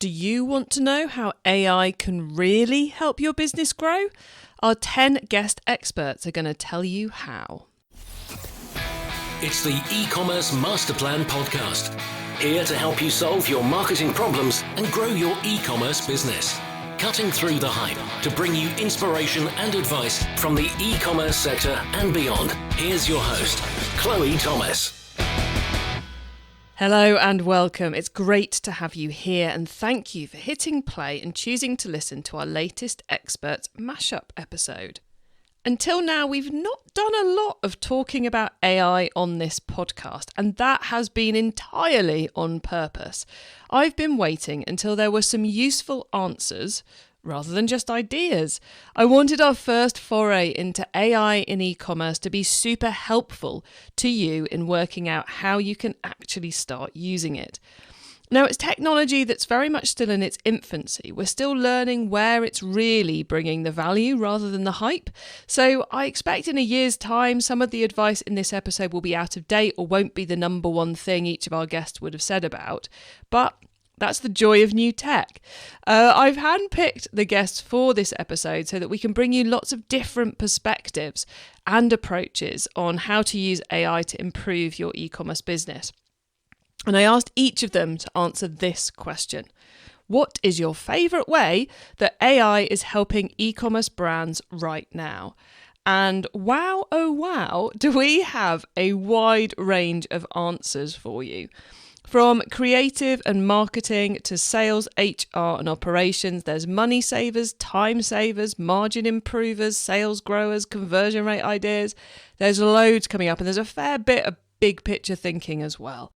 Do you want to know how AI can really help your business grow? Our 10 guest experts are going to tell you how. It's the eCommerce Masterplan podcast, here to help you solve your marketing problems and grow your e-commerce business. Cutting through the hype to bring you inspiration and advice from the e-commerce sector and beyond. Here's your host, Chloe Thomas. Hello and welcome. It's great to have you here, and thank you for hitting play and choosing to listen to our latest Experts Mashup episode. Until now, we've not done a lot of talking about AI on this podcast, and that has been entirely on purpose. I've been waiting until there were some useful answers rather than just ideas. I wanted our first foray into AI in e-commerce to be super helpful to you in working out how you can actually start using it. Now, it's technology that's very much still in its infancy. We're still learning where it's really bringing the value rather than the hype. So I expect in a year's time, some of the advice in this episode will be out of date or won't be the number one thing each of our guests would have said about. But that's the joy of new tech. I've handpicked the guests for this episode so that we can bring you lots of different perspectives and approaches on how to use AI to improve your e-commerce business. And I asked each of them to answer this question. What is your favourite way that AI is helping e-commerce brands right now? And wow, oh wow, do we have a wide range of answers for you. From creative and marketing to sales, HR and operations, there's money savers, time savers, margin improvers, sales growers, conversion rate ideas. There's loads coming up, and there's a fair bit of big picture thinking as well.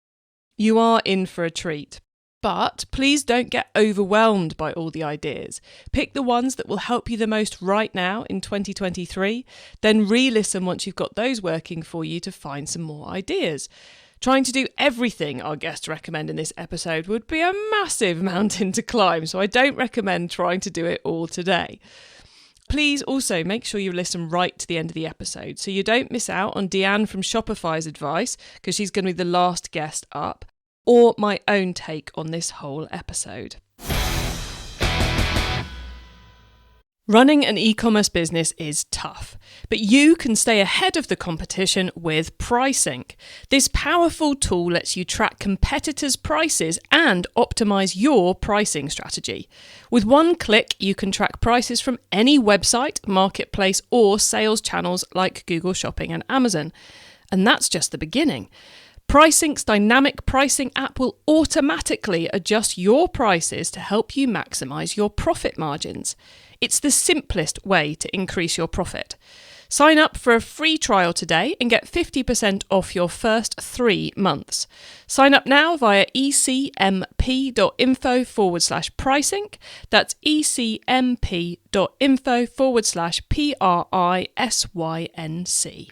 You are in for a treat. But please don't get overwhelmed by all the ideas. Pick the ones that will help you the most right now in 2023, then re-listen once you've got those working for you to find some more ideas. Trying to do everything our guests recommend in this episode would be a massive mountain to climb, so I don't recommend trying to do it all today. Please also make sure you listen right to the end of the episode so you don't miss out on Deanne from Shopify's advice, because she's going to be the last guest up, or my own take on this whole episode. Running an e-commerce business is tough, but you can stay ahead of the competition with PriceSync. This powerful tool lets you track competitors' prices and optimize your pricing strategy. With one click, you can track prices from any website, marketplace, or sales channels like Google Shopping and Amazon. And that's just the beginning. PriceSync's dynamic pricing app will automatically adjust your prices to help you maximize your profit margins. It's the simplest way to increase your profit. Sign up for a free trial today and get 50% off your first 3 months. Sign up now via ecmp.info/PriceSync. That's ecmp.info/PRISYNC.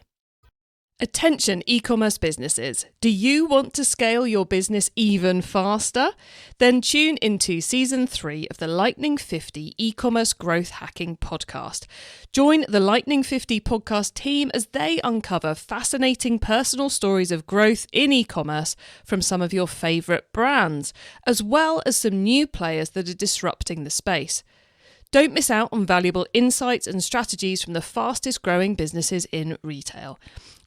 Attention e-commerce businesses. Do you want to scale your business even faster? Then tune into Season 3 of the Lightning 50 e-commerce growth hacking podcast. Join the Lightning 50 podcast team as they uncover fascinating personal stories of growth in e-commerce from some of your favourite brands, as well as some new players that are disrupting the space. Don't miss out on valuable insights and strategies from the fastest growing businesses in retail.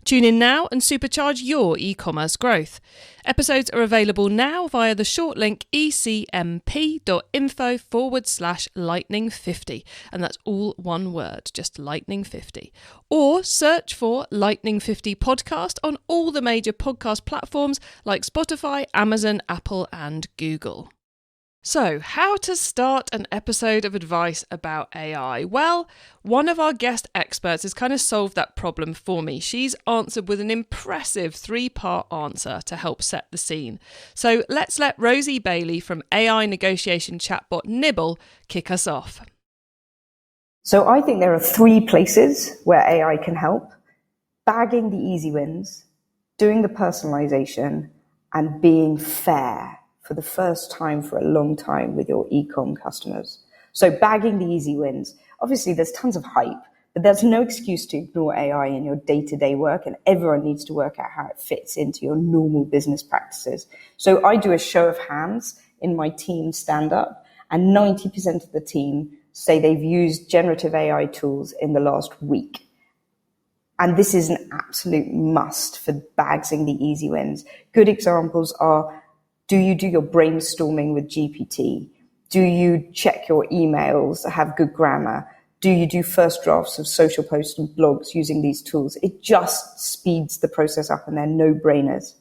Tune in now and supercharge your e-commerce growth. Episodes are available now via the short link ecmp.info/lightning50. And that's all one word, just lightning 50. Or search for Lightning 50 podcast on all the major podcast platforms like Spotify, Amazon, Apple, and Google. So, how to start an episode of advice about AI? Well, one of our guest experts has kind of solved that problem for me. She's answered with an impressive 3-part answer to help set the scene. So let's let Rosie Bailey from AI negotiation chatbot Nibble kick us off. So I think there are 3 places where AI can help: bagging the easy wins, doing the personalisation, and being fair for the first time for a long time with your e-com customers. So bagging the easy wins. Obviously, there's tons of hype, but there's no excuse to ignore AI in your day-to-day work, and everyone needs to work out how it fits into your normal business practices. So I do a show of hands. in my team stand up, and 90% of the team say they've used generative AI tools in the last week. And this is an absolute must for bagsing the easy wins. Good examples are, do you do your brainstorming with GPT? Do you check your emails that have good grammar? Do you do first drafts of social posts and blogs using these tools? It just speeds the process up, and they're no-brainers.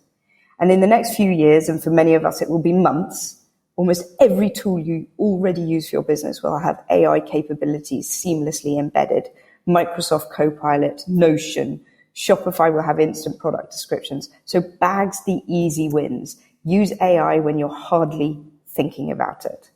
And in the next few years, and for many of us it will be months, almost every tool you already use for your business will have AI capabilities seamlessly embedded. Microsoft Copilot, Notion, Shopify will have instant product descriptions. So bags the easy wins. Use AI when you're hardly thinking about it.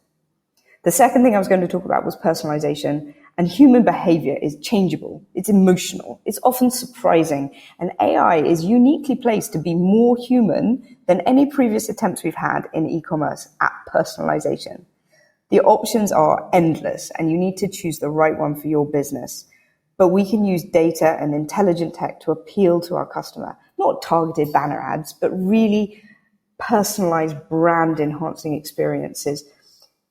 The second thing I was going to talk about was personalization. And human behavior is changeable. It's emotional. It's often surprising. And AI is uniquely placed to be more human than any previous attempts we've had in e-commerce at personalization. The options are endless, and you need to choose the right one for your business. But we can use data and intelligent tech to appeal to our customer, not targeted banner ads, but really personalized brand-enhancing experiences.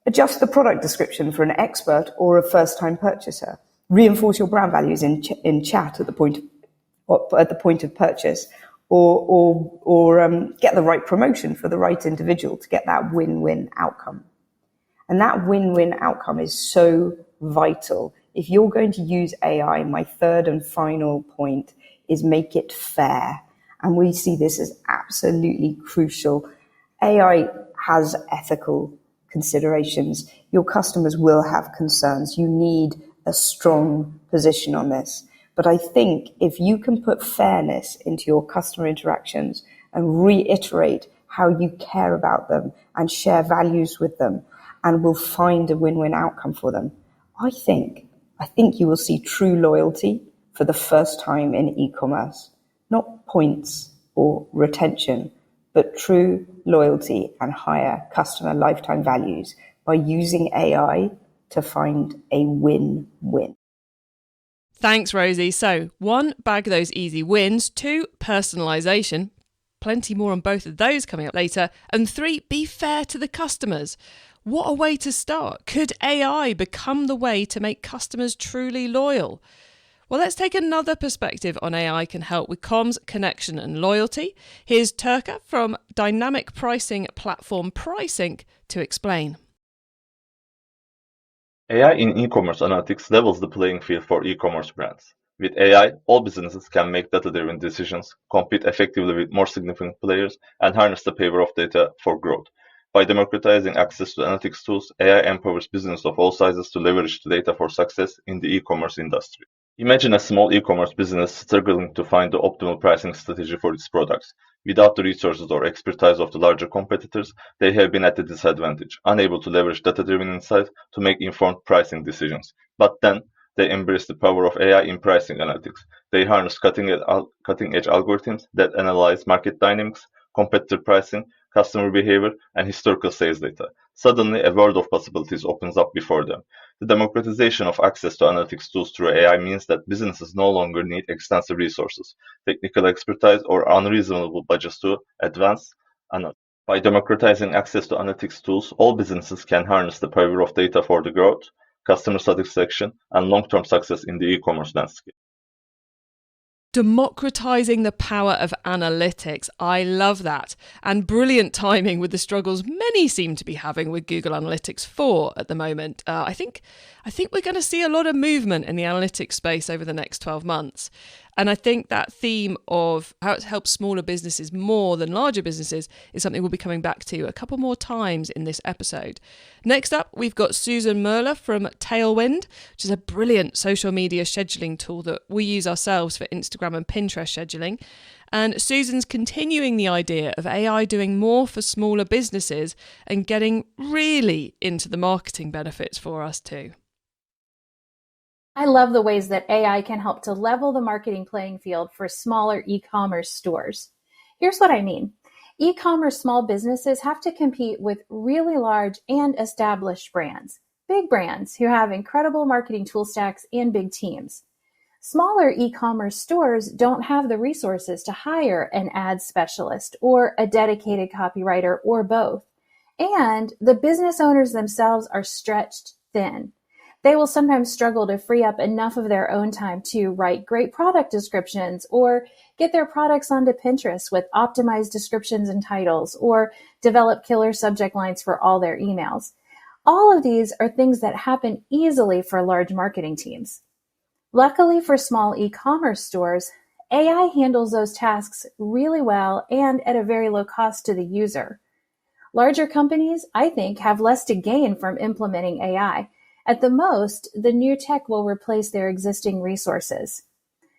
Adjust the product description for an expert or a first-time purchaser. Reinforce your brand values in chat at the point of purchase, or get the right promotion for the right individual to get that win-win outcome. And that win-win outcome is so vital. If you're going to use AI, my third and final point is make it fair. And we see this as absolutely crucial. AI has ethical considerations. Your customers will have concerns. You need a strong position on this. But I think if you can put fairness into your customer interactions and reiterate how you care about them and share values with them, and will find a win-win outcome for them, I think you will see true loyalty for the first time in e-commerce. Not points or retention, but true loyalty and higher customer lifetime values by using AI to find a win-win. Thanks, Rosie. So 1, bag those easy wins. 2, personalisation. Plenty more on both of those coming up later. And 3, be fair to the customers. What a way to start. Could AI become the way to make customers truly loyal? Well, let's take another perspective on AI can help with comms, connection and loyalty. Here's Turka from dynamic pricing platform PriceInc to explain. AI in e-commerce analytics levels the playing field for e-commerce brands. With AI, all businesses can make data-driven decisions, compete effectively with more significant players, and harness the power of data for growth. By democratizing access to analytics tools, AI empowers businesses of all sizes to leverage the data for success in the e-commerce industry. Imagine a small e-commerce business struggling to find the optimal pricing strategy for its products. Without the resources or expertise of the larger competitors, they have been at a disadvantage, unable to leverage data-driven insight to make informed pricing decisions. But then, they embrace the power of AI in pricing analytics. They harness cutting-edge algorithms that analyze market dynamics, competitor pricing, customer behavior, and historical sales data. Suddenly, a world of possibilities opens up before them. The democratization of access to analytics tools through AI means that businesses no longer need extensive resources, technical expertise, or unreasonable budgets to advance analytics. By democratizing access to analytics tools, all businesses can harness the power of data for the growth, customer satisfaction, and long-term success in the e-commerce landscape. Democratizing the power of analytics. I love that. And brilliant timing with the struggles many seem to be having with Google Analytics 4 at the moment. I think we're going to see a lot of movement in the analytics space over the next 12 months. And I think that theme of how it helps smaller businesses more than larger businesses is something we'll be coming back to a couple more times in this episode. Next up, we've got Susan Merler from Tailwind, which is a brilliant social media scheduling tool that we use ourselves for Instagram and Pinterest scheduling. And Susan's continuing the idea of AI doing more for smaller businesses and getting really into the marketing benefits for us too. I love the ways that AI can help to level the marketing playing field for smaller e-commerce stores. Here's what I mean. E-commerce small businesses have to compete with really large and established brands, big brands who have incredible marketing tool stacks and big teams. Smaller e-commerce stores don't have the resources to hire an ad specialist or a dedicated copywriter or both. And the business owners themselves are stretched thin. They will sometimes struggle to free up enough of their own time to write great product descriptions or get their products onto Pinterest with optimized descriptions and titles or develop killer subject lines for all their emails. All of these are things that happen easily for large marketing teams. Luckily for small e-commerce stores, AI handles those tasks really well and at a very low cost to the user. Larger companies, I think, have less to gain from implementing AI. At the most, the new tech will replace their existing resources.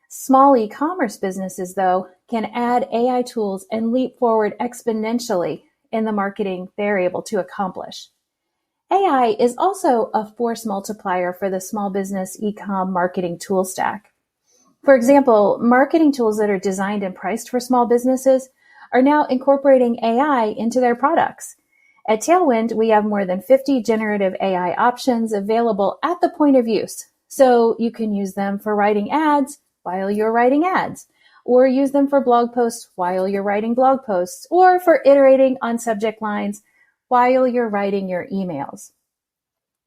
Small e-commerce businesses, though, can add AI tools and leap forward exponentially in the marketing they're able to accomplish. AI is also a force multiplier for the small business e-com marketing tool stack. For example, marketing tools that are designed and priced for small businesses are now incorporating AI into their products. At Tailwind, we have more than 50 generative AI options available at the point of use. So you can use them for writing ads while you're writing ads, or use them for blog posts while you're writing blog posts, or for iterating on subject lines while you're writing your emails.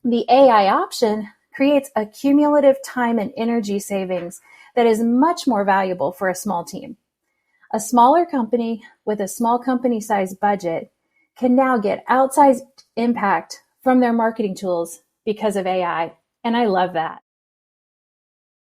The AI option creates a cumulative time and energy savings that is much more valuable for a small team. A smaller company with a small company-sized budget can now get outsized impact from their marketing tools because of AI, and I love that.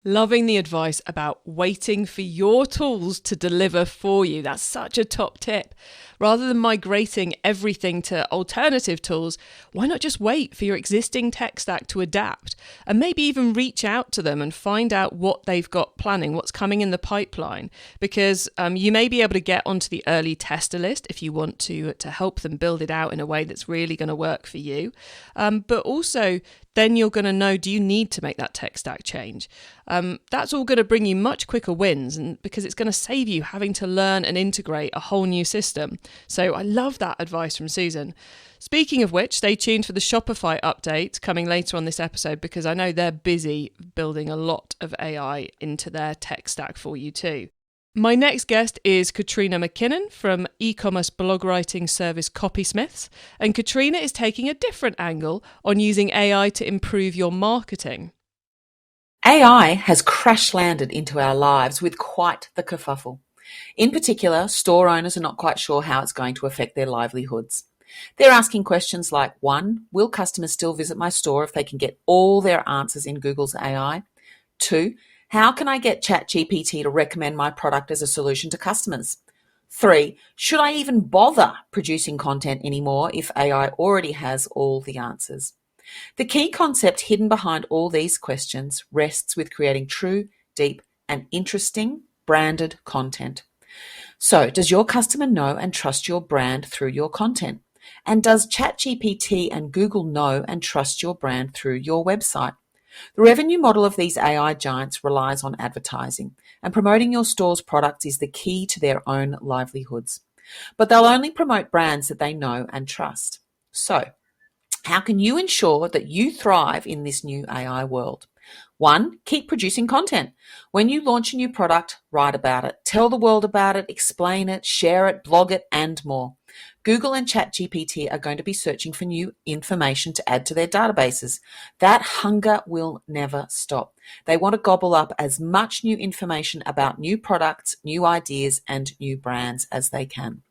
Loving the advice about waiting for your tools to deliver for you. That's such a top tip. Rather than migrating everything to alternative tools, why not just wait for your existing tech stack to adapt and maybe even reach out to them and find out what they've got planning, what's coming in the pipeline? Because you may be able to get onto the early tester list if you want to help them build it out in a way that's really going to work for you. But also, then you're going to know, do you need to make that tech stack change? That's all going to bring you much quicker wins, and because it's going to save you having to learn and integrate a whole new system. So I love that advice from Susan. Speaking of which, stay tuned for the Shopify update coming later on this episode, because I know they're busy building a lot of AI into their tech stack for you too. My next guest is Katrina McKinnon from e-commerce blog writing service Copysmiths, and Katrina is taking a different angle on using AI to improve your marketing. AI has crash landed into our lives with quite the kerfuffle. In particular, store owners are not quite sure how it's going to affect their livelihoods. They're asking questions like, 1, will customers still visit my store if they can get all their answers in Google's AI? 2, how can I get ChatGPT to recommend my product as a solution to customers? 3, should I even bother producing content anymore if AI already has all the answers? The key concept hidden behind all these questions rests with creating true, deep, and interesting branded content. So, does your customer know and trust your brand through your content? And does ChatGPT and Google know and trust your brand through your website? The revenue model of these AI giants relies on advertising, and promoting your store's products is the key to their own livelihoods. But they'll only promote brands that they know and trust. So, how can you ensure that you thrive in this new AI world? 1, keep producing content. When you launch a new product, write about it, tell the world about it, explain it, share it, blog it, and more. Google and ChatGPT are going to be searching for new information to add to their databases. That hunger will never stop. They want to gobble up as much new information about new products, new ideas, and new brands as they can.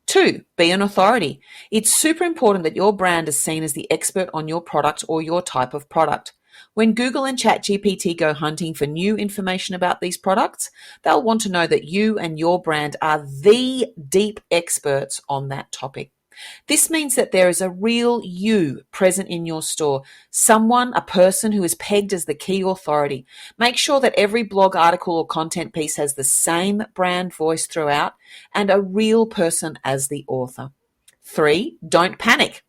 2, be an authority. It's super important that your brand is seen as the expert on your product or your type of product. When Google and ChatGPT go hunting for new information about these products, they'll want to know that you and your brand are the deep experts on that topic. This means that there is a real you present in your store, a person who is pegged as the key authority. Make sure that every blog article or content piece has the same brand voice throughout and a real person as the author. 3, don't panic.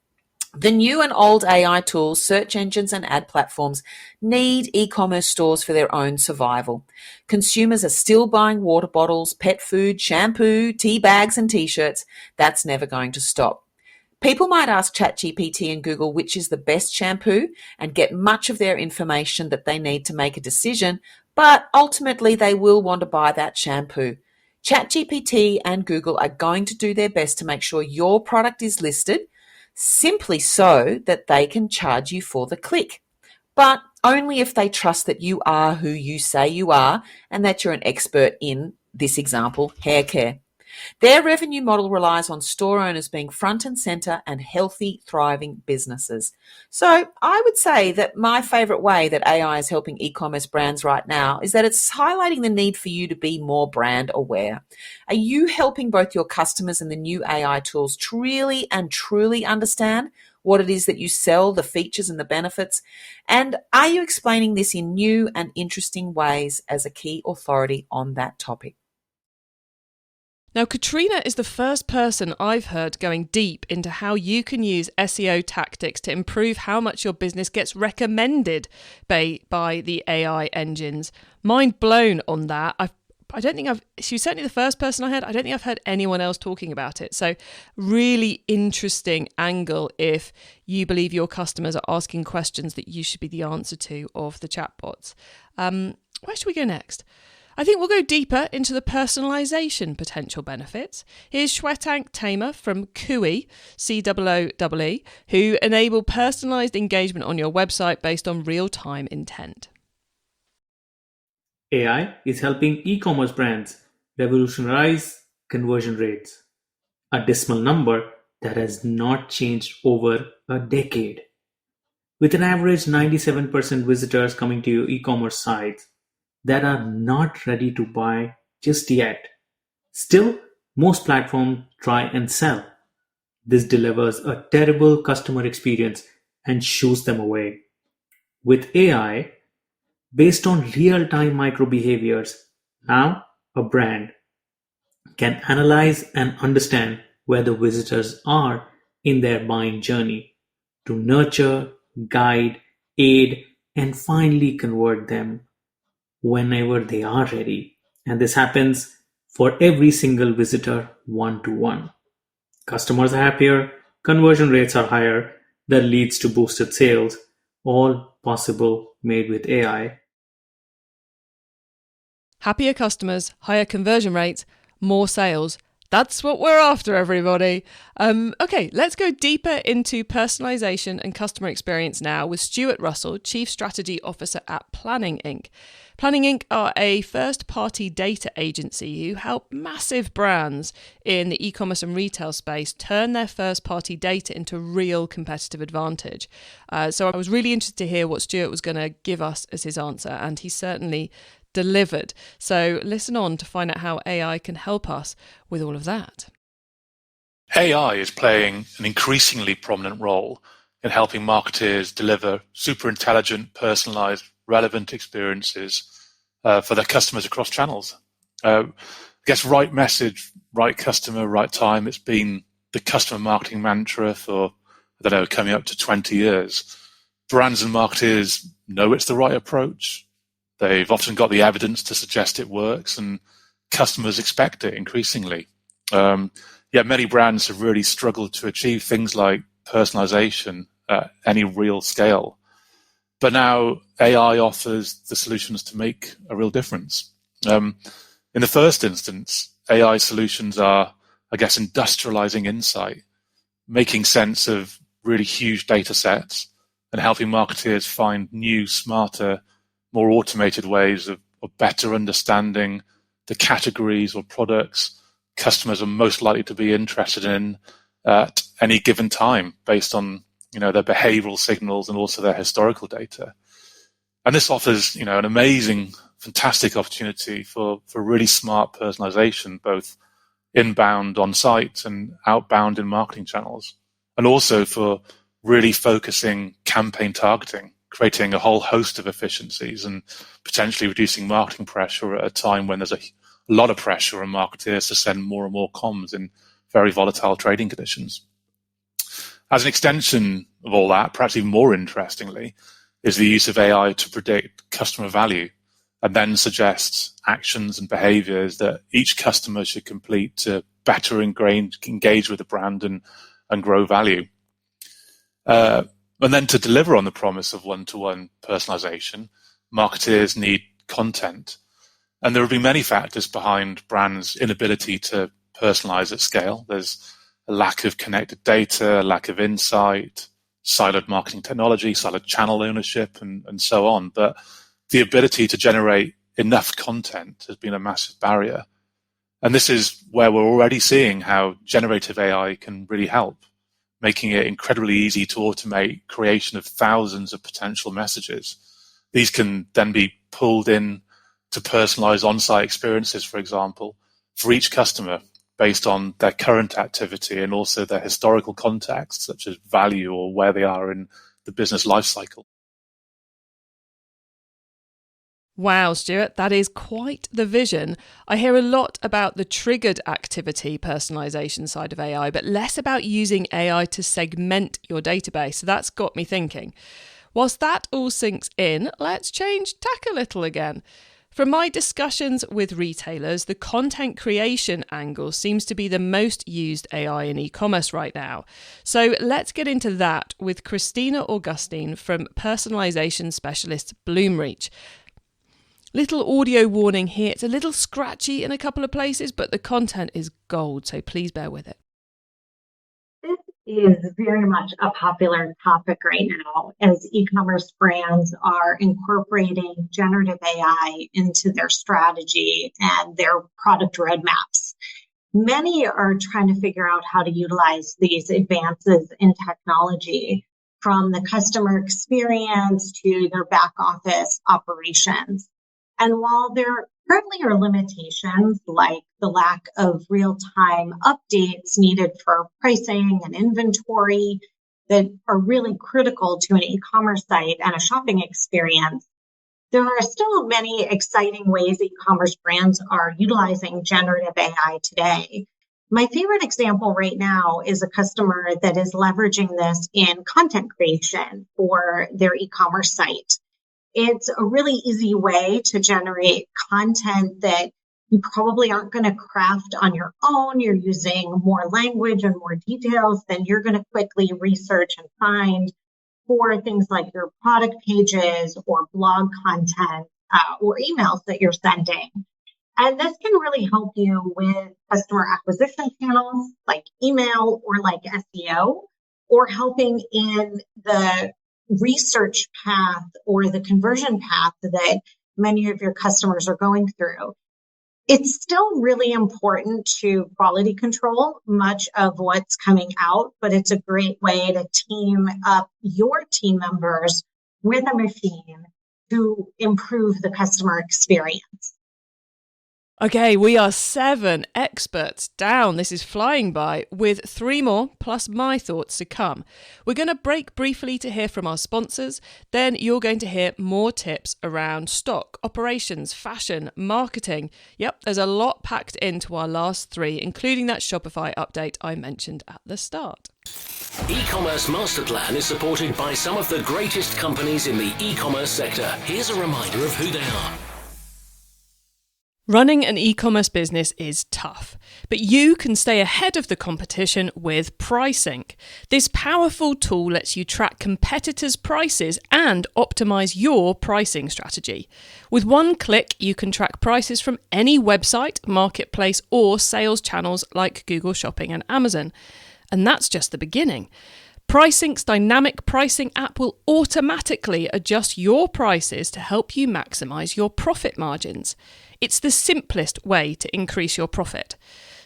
The new and old AI tools, search engines and ad platforms need e-commerce stores for their own survival. Consumers are still buying water bottles, pet food, shampoo, tea bags and t-shirts. That's never going to stop. People might ask ChatGPT and Google which is the best shampoo and get much of their information that they need to make a decision, but ultimately they will want to buy that shampoo. ChatGPT and Google are going to do their best to make sure your product is listed simply so that they can charge you for the click. But only if they trust that you are who you say you are and that you're an expert in, this example, hair care. Their revenue model relies on store owners being front and center and healthy, thriving businesses. So I would say that my favorite way that AI is helping e-commerce brands right now is that it's highlighting the need for you to be more brand aware. Are you helping both your customers and the new AI tools to really and truly understand what it is that you sell, the features and the benefits? And are you explaining this in new and interesting ways as a key authority on that topic? Now, Katrina is the first person I've heard going deep into how you can use SEO tactics to improve how much your business gets recommended by the AI engines. Mind blown on that. She's certainly the first person I heard. I don't think I've heard anyone else talking about it. So really interesting angle if you believe your customers are asking questions that you should be the answer to of the chatbots. Where should we go next? I think we'll go deeper into the personalisation potential benefits. Here's Shwetank Tamer from Cooee, COOE, who enable personalised engagement on your website based on real-time intent. AI is helping e-commerce brands revolutionize conversion rates, a dismal number that has not changed over a decade. With an average 97% visitors coming to your e-commerce sites that are not ready to buy just yet. Still, most platforms try and sell. This delivers a terrible customer experience and shoos them away. With AI, based on real-time micro-behaviors, now a brand can analyze and understand where the visitors are in their buying journey to nurture, guide, aid, and finally convert them whenever they are ready. And this happens for every single visitor one-to-one. Customers are happier, conversion rates are higher, that leads to boosted sales, all possible made with AI. Happier customers, higher conversion rates, more sales. That's what we're after, everybody. Okay, let's go deeper into personalisation and customer experience now with Stuart Russell, Chief Strategy Officer at Planning Inc. Planning Inc. are a first-party data agency who help massive brands in the e-commerce and retail space turn their first-party data into real competitive advantage. So I was really interested to hear what Stuart was going to give us as his answer, and he certainly delivered. So listen on to find out how AI can help us with all of that. AI is playing an increasingly prominent role in helping marketers deliver super intelligent, personalized, relevant experiences for their customers across channels. I guess right message, right customer, right time. It's been the customer marketing mantra for, coming up to 20 years. Brands and marketers know it's the right approach. They've often got the evidence to suggest it works, and customers expect it increasingly. Yet many brands have really struggled to achieve things like personalization at any real scale. But now AI offers the solutions to make a real difference. In the first instance, AI solutions are, industrializing insight, making sense of really huge data sets and helping marketers find new, smarter, more automated ways of better understanding the categories or products customers are most likely to be interested in at any given time based on their behavioral signals and also their historical data. And this offers an amazing, fantastic opportunity for really smart personalization, both inbound on site and outbound in marketing channels, and also for really focusing campaign targeting, creating a whole host of efficiencies and potentially reducing marketing pressure at a time when there's a lot of pressure on marketers to send more and more comms in very volatile trading conditions. As an extension of all that, perhaps even more interestingly, is the use of AI to predict customer value and then suggest actions and behaviors that each customer should complete to better engage with the brand and grow value. And then to deliver on the promise of one-to-one personalization, marketers need content. And there have been many factors behind brands' inability to personalize at scale. There's a lack of connected data, a lack of insight, siloed marketing technology, siloed channel ownership, and so on. But the ability to generate enough content has been a massive barrier. And this is where we're already seeing how generative AI can really help, making it incredibly easy to automate creation of thousands of potential messages. These can then be pulled in to personalize on-site experiences, for example, for each customer based on their current activity and also their historical context, such as value or where they are in the business lifecycle. Wow, Stuart, that is quite the vision. I hear a lot about the triggered activity personalisation side of AI, but less about using AI to segment your database. So that's got me thinking. Whilst that all sinks in, let's change tack a little again. From my discussions with retailers, the content creation angle seems to be the most used AI in e-commerce right now. So let's get into that with Christina Augustine from personalisation specialist Bloomreach. Little audio warning here, it's a little scratchy in a couple of places, but the content is gold, so please bear with it. This is very much a popular topic right now as e-commerce brands are incorporating generative AI into their strategy and their product roadmaps. Many are trying to figure out how to utilize these advances in technology from the customer experience to their back office operations. And while there currently are limitations like the lack of real-time updates needed for pricing and inventory that are really critical to an e-commerce site and a shopping experience, there are still many exciting ways e-commerce brands are utilizing generative AI today. My favorite example right now is a customer that is leveraging this in content creation for their e-commerce site. It's a really easy way to generate content that you probably aren't going to craft on your own. You're using more language and more details than you're going to quickly research and find for things like your product pages or blog content or emails that you're sending. And this can really help you with customer acquisition channels like email or like SEO, or helping in the research path or the conversion path that many of your customers are going through. It's still really important to quality control much of what's coming out, but it's a great way to team up your team members with a machine to improve the customer experience. Okay, we are 7 experts down. This is flying by, with 3 more plus my thoughts to come. We're going to break briefly to hear from our sponsors. Then you're going to hear more tips around stock, operations, fashion, marketing. Yep, there's a lot packed into our last 3, including that Shopify update I mentioned at the start. E-commerce Master Plan is supported by some of the greatest companies in the e-commerce sector. Here's a reminder of who they are. Running an e-commerce business is tough, but you can stay ahead of the competition with PriceSync. This powerful tool lets you track competitors' prices and optimize your pricing strategy. With one click, you can track prices from any website, marketplace, or sales channels like Google Shopping and Amazon. And that's just the beginning. PriceSync's dynamic pricing app will automatically adjust your prices to help you maximize your profit margins. It's the simplest way to increase your profit.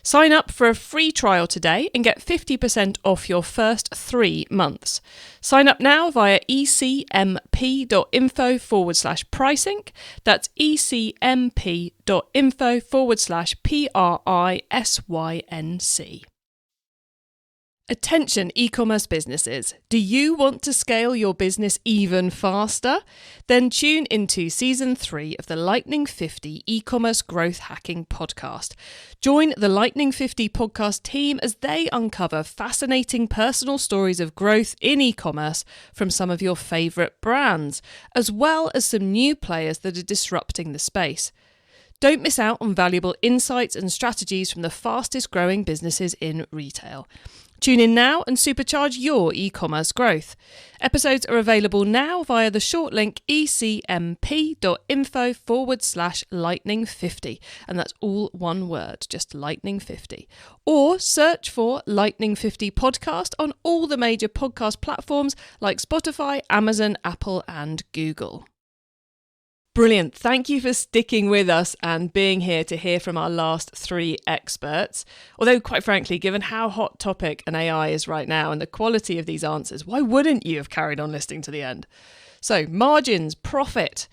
Sign up for a free trial today and get 50% off your first 3 months. Sign up now via ecmp.info/PriceSync. That's ecmp.info/PRISYNC. Attention e-commerce businesses. Do you want to scale your business even faster? Then tune into Season 3 of the Lightning 50 e-commerce growth hacking podcast. Join the Lightning 50 podcast team as they uncover fascinating personal stories of growth in e-commerce from some of your favourite brands, as well as some new players that are disrupting the space. Don't miss out on valuable insights and strategies from the fastest growing businesses in retail. Tune in now and supercharge your e-commerce growth. Episodes are available now via the short link ecmp.info/lightning50. And that's all one word, just lightning50. Or search for Lightning 50 podcast on all the major podcast platforms like Spotify, Amazon, Apple, and Google. Brilliant. Thank you for sticking with us and being here to hear from our last three experts. Although, quite frankly, given how hot topic an AI is right now and the quality of these answers, why wouldn't you have carried on listening to the end? So, margins, profit.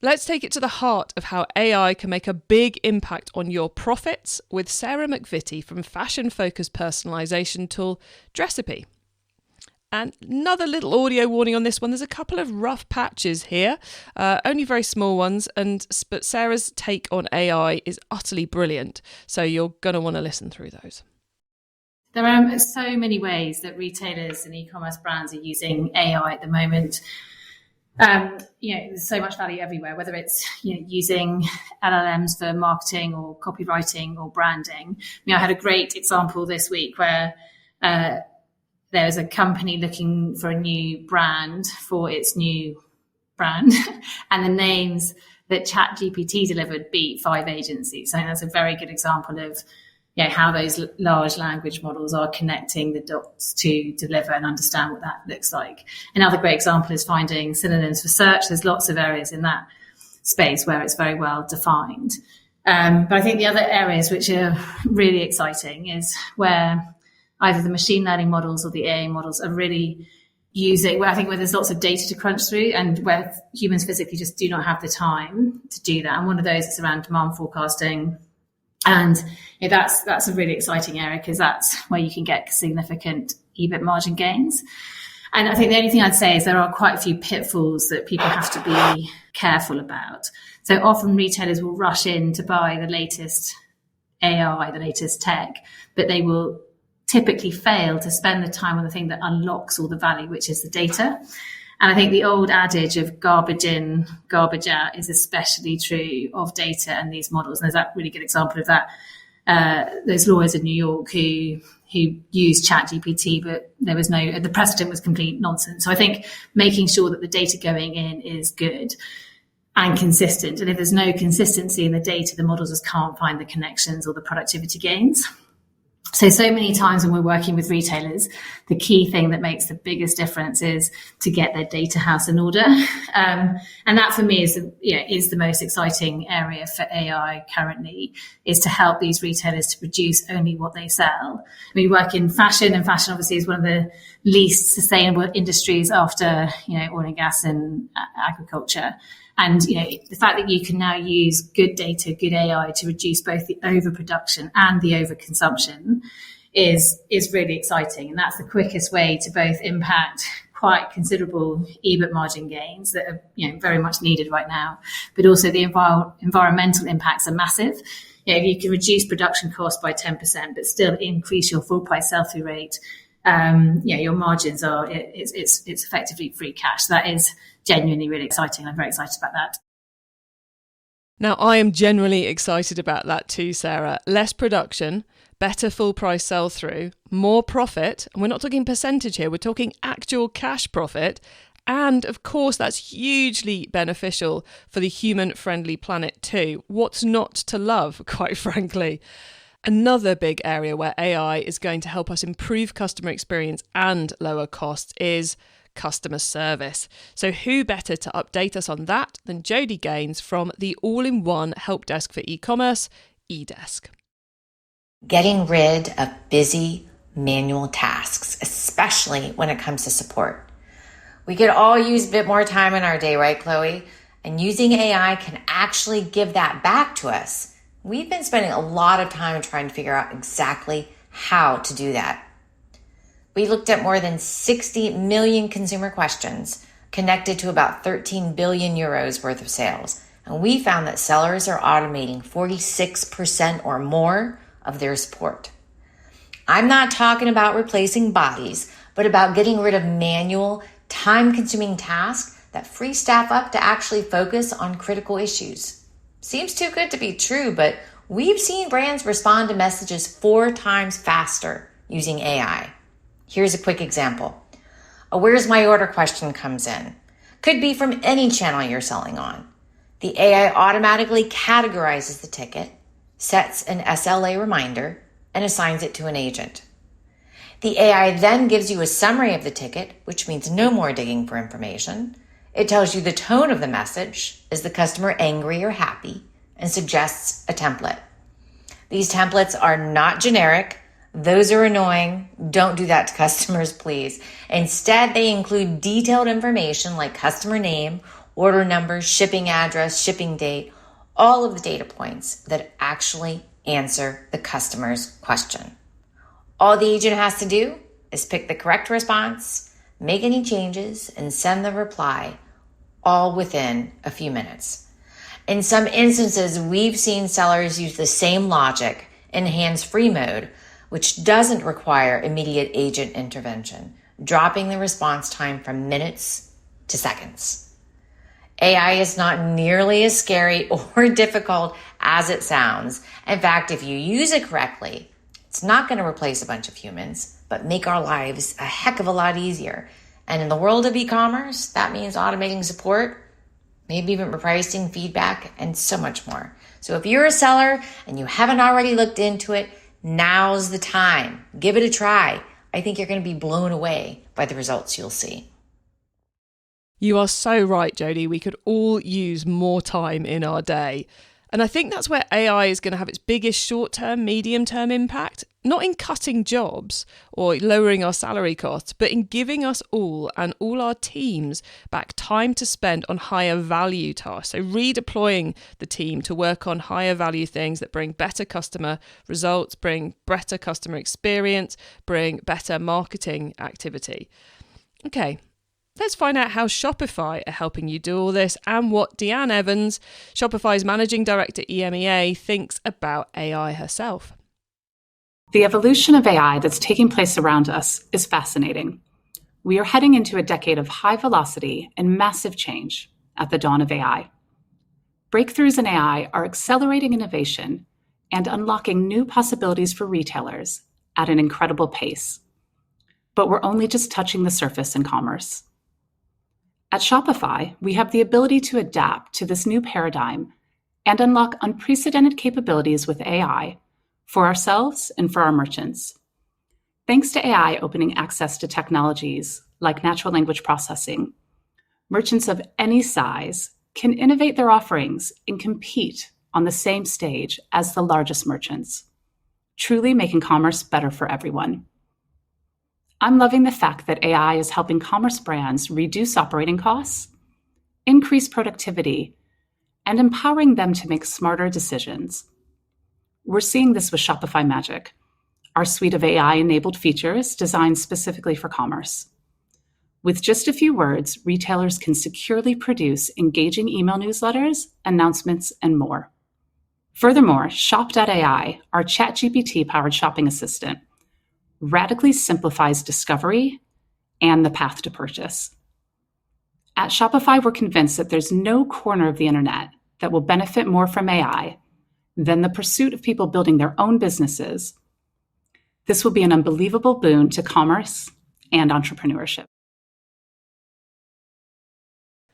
Let's take it to the heart of how AI can make a big impact on your profits with Sarah McVitie from fashion-focused personalisation tool Dressipy. And another little audio warning on this one. There's a couple of rough patches here, only very small ones, but Sarah's take on AI is utterly brilliant. So you're going to want to listen through those. There are so many ways that retailers and e-commerce brands are using AI at the moment. There's so much value everywhere, whether it's using LLMs for marketing or copywriting or branding. I had a great example this week where there's a company looking for a new brand for its new brand, and the names that ChatGPT delivered beat 5 agencies. So I think that's a very good example of how those large language models are connecting the dots to deliver and understand what that looks like. Another great example is finding synonyms for search. There's lots of areas in that space where it's very well defined. But I think the other areas which are really exciting is where either the machine learning models or the AI models are really using, where there's lots of data to crunch through and where humans physically just do not have the time to do that. And one of those is around demand forecasting. And that's a really exciting area because that's where you can get significant EBIT margin gains. And I think the only thing I'd say is there are quite a few pitfalls that people have to be careful about. So often retailers will rush in to buy the latest AI, the latest tech, but they will typically fail to spend the time on the thing that unlocks all the value, which is the data. And I think the old adage of garbage in, garbage out is especially true of data and these models. And there's that really good example of that. There's lawyers in New York who used ChatGPT, but the precedent was complete nonsense. So I think making sure that the data going in is good and consistent. And if there's no consistency in the data, the models just can't find the connections or the productivity gains. So many times when we're working with retailers, the key thing that makes the biggest difference is to get their data house in order. And that for me is the most exciting area for AI currently, is to help these retailers to produce only what they sell. We work in fashion, and fashion obviously is one of the least sustainable industries after, oil and gas and agriculture. And, the fact that you can now use good data, good AI to reduce both the overproduction and the overconsumption is really exciting. And that's the quickest way to both impact quite considerable EBIT margin gains that are, very much needed right now. But also the environmental impacts are massive. If you can reduce production costs by 10%, but still increase your full price sell-through rate, your margins it's effectively free cash. That is genuinely really exciting. I'm very excited about that. Now, I am generally excited about that too, Sarah. Less production, better full price sell through, more profit. And we're not talking percentage here, we're talking actual cash profit. And of course, that's hugely beneficial for the human-friendly planet too. What's not to love, quite frankly? Another big area where AI is going to help us improve customer experience and lower costs is customer service. So who better to update us on that than Jodie Gaines from the all-in-one help desk for e-commerce, eDesk. Getting rid of busy manual tasks, especially when it comes to support. We could all use a bit more time in our day, right, Chloe? And using AI can actually give that back to us. We've been spending a lot of time trying to figure out exactly how to do that. We looked at more than 60 million consumer questions connected to about 13 billion euros worth of sales. And we found that sellers are automating 46% or more of their support. I'm not talking about replacing bodies, but about getting rid of manual, time-consuming tasks that free staff up to actually focus on critical issues. Seems too good to be true, but we've seen brands respond to messages 4 times faster using AI. Here's a quick example. A where's my order question comes in. Could be from any channel you're selling on. The AI automatically categorizes the ticket, sets an SLA reminder, and assigns it to an agent. The AI then gives you a summary of the ticket, which means no more digging for information. It tells you the tone of the message. Is the customer angry or happy? And suggests a template. These templates are not generic. Those are annoying. Don't do that to customers, please. Instead, they include detailed information like customer name, order number, shipping address, shipping date, all of the data points that actually answer the customer's question. All the agent has to do is pick the correct response, make any changes, and send the reply, all within a few minutes. In some instances, we've seen sellers use the same logic in hands-free mode, which doesn't require immediate agent intervention, dropping the response time from minutes to seconds. AI is not nearly as scary or difficult as it sounds. In fact, if you use it correctly, it's not going to replace a bunch of humans, but make our lives a heck of a lot easier. And in the world of e-commerce, that means automating support, maybe even repricing, feedback, and so much more. So if you're a seller and you haven't already looked into it, now's the time. Give it a try. I think you're going to be blown away by the results you'll see. You are so right, Jodie. We could all use more time in our day. And I think that's where AI is going to have its biggest short-term, medium-term impact, not in cutting jobs or lowering our salary costs, but in giving us all and all our teams back time to spend on higher value tasks. So redeploying the team to work on higher value things that bring better customer results, bring better customer experience, bring better marketing activity. Okay. Let's find out how Shopify are helping you do all this and what Deanne Evans, Shopify's Managing Director EMEA, thinks about AI herself. The evolution of AI that's taking place around us is fascinating. We are heading into a decade of high velocity and massive change at the dawn of AI. Breakthroughs in AI are accelerating innovation and unlocking new possibilities for retailers at an incredible pace. But we're only just touching the surface in commerce. At Shopify, we have the ability to adapt to this new paradigm and unlock unprecedented capabilities with AI for ourselves and for our merchants. Thanks to AI opening access to technologies like natural language processing, merchants of any size can innovate their offerings and compete on the same stage as the largest merchants, truly making commerce better for everyone. I'm loving the fact that AI is helping commerce brands reduce operating costs, increase productivity, and empowering them to make smarter decisions. We're seeing this with Shopify Magic, our suite of AI-enabled features designed specifically for commerce. With just a few words, retailers can securely produce engaging email newsletters, announcements, and more. Furthermore, Shop.ai, our ChatGPT-powered shopping assistant, radically simplifies discovery and the path to purchase. At Shopify, we're convinced that there's no corner of the internet that will benefit more from AI than the pursuit of people building their own businesses. This will be an unbelievable boon to commerce and entrepreneurship.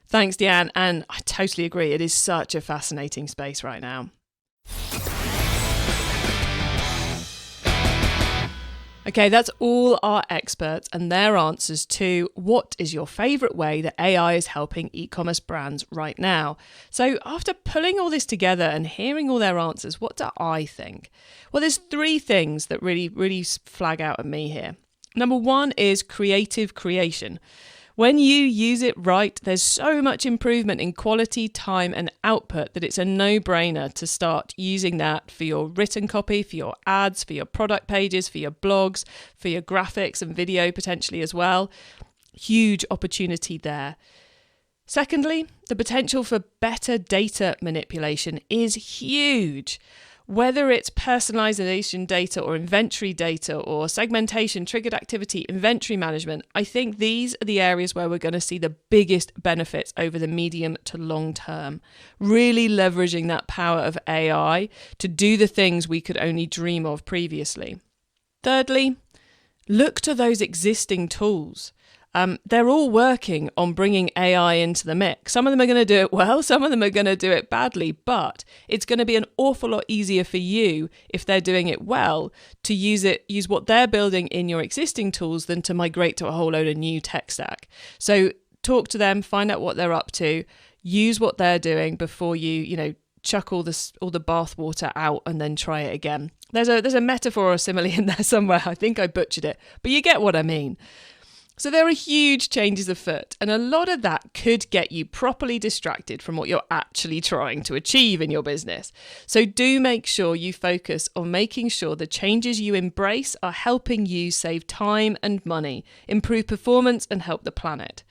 Thanks, Deanne. And I totally agree. It is such a fascinating space right now. Okay, that's all our experts and their answers to what is your favourite way that AI is helping e-commerce brands right now. So after pulling all this together and hearing all their answers, what do I think? Well, there's three things that really flag out at me here. Number one is creative creation. When you use it right, there's so much improvement in quality, time, and output that it's a no-brainer to start using that for your written copy, for your ads, for your product pages, for your blogs, for your graphics and video potentially as well. Huge opportunity there. Secondly, the potential for better data manipulation is huge. Whether it's personalisation data or inventory data or segmentation, triggered activity, inventory management, I think these are the areas where we're going to see the biggest benefits over the medium to long term. Really leveraging that power of AI to do the things we could only dream of previously. Thirdly, look to those existing tools. They're all working on bringing AI into the mix. Some of them are going to do it well, some of them are going to do it badly, but it's going to be an awful lot easier for you, if they're doing it well, to use what they're building in your existing tools than to migrate to a whole load of new tech stack. So talk to them, find out what they're up to, use what they're doing before you chuck all the bathwater out and then try it again. There's a metaphor or simile in there somewhere. I think I butchered it, but you get what I mean. So there are huge changes afoot, and a lot of that could get you properly distracted from what you're actually trying to achieve in your business. So do make sure you focus on making sure the changes you embrace are helping you save time and money, improve performance, and help the planet.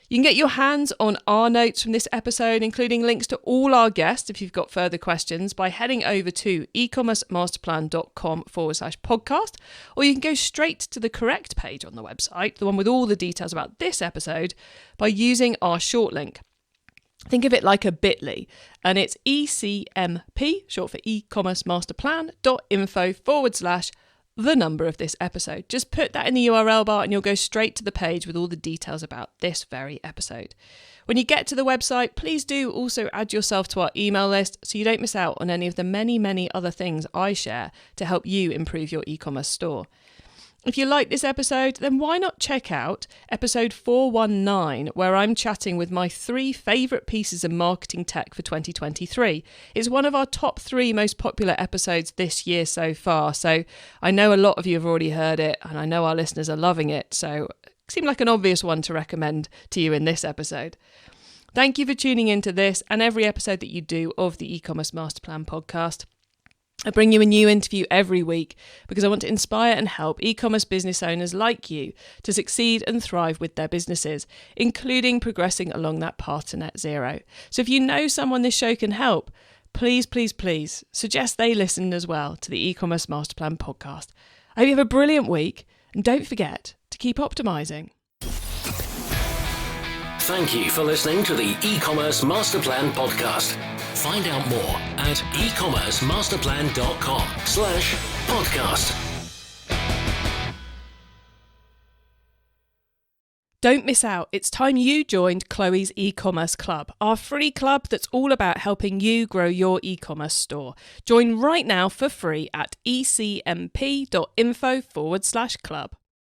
You can get your hands on our notes from this episode, including links to all our guests if you've got further questions, by heading over to ecommercemasterplan.com/podcast, or you can go straight to the correct page on the website, the one with all the details about this episode, by using our short link. Think of it like a bit.ly, and it's ECMP, short for ecommercemasterplan.info/ the number of this episode. Just put that in the URL bar and you'll go straight to the page with all the details about this very episode. When you get to the website, please do also add yourself to our email list so you don't miss out on any of the many, many other things I share to help you improve your e-commerce store. If you like this episode, then why not check out episode 419, where I'm chatting with my 3 favourite pieces of marketing tech for 2023. It's one of our top 3 most popular episodes this year so far, so I know a lot of you have already heard it, and I know our listeners are loving it, so it seemed like an obvious one to recommend to you in this episode. Thank you for tuning into this and every episode that you do of the E-commerce Masterplan podcast. I bring you a new interview every week because I want to inspire and help e-commerce business owners like you to succeed and thrive with their businesses, including progressing along that path to net zero. So if you know someone this show can help, please, please, please suggest they listen as well to the E-commerce Masterplan podcast. I hope you have a brilliant week, and don't forget to keep optimizing. Thank you for listening to the E-commerce Masterplan podcast. Find out more at ecommercemasterplan.com/podcast. Don't miss out. It's time you joined Chloe's e-commerce club, our free club that's all about helping you grow your e-commerce store. Join right now for free at ecmp.info/club.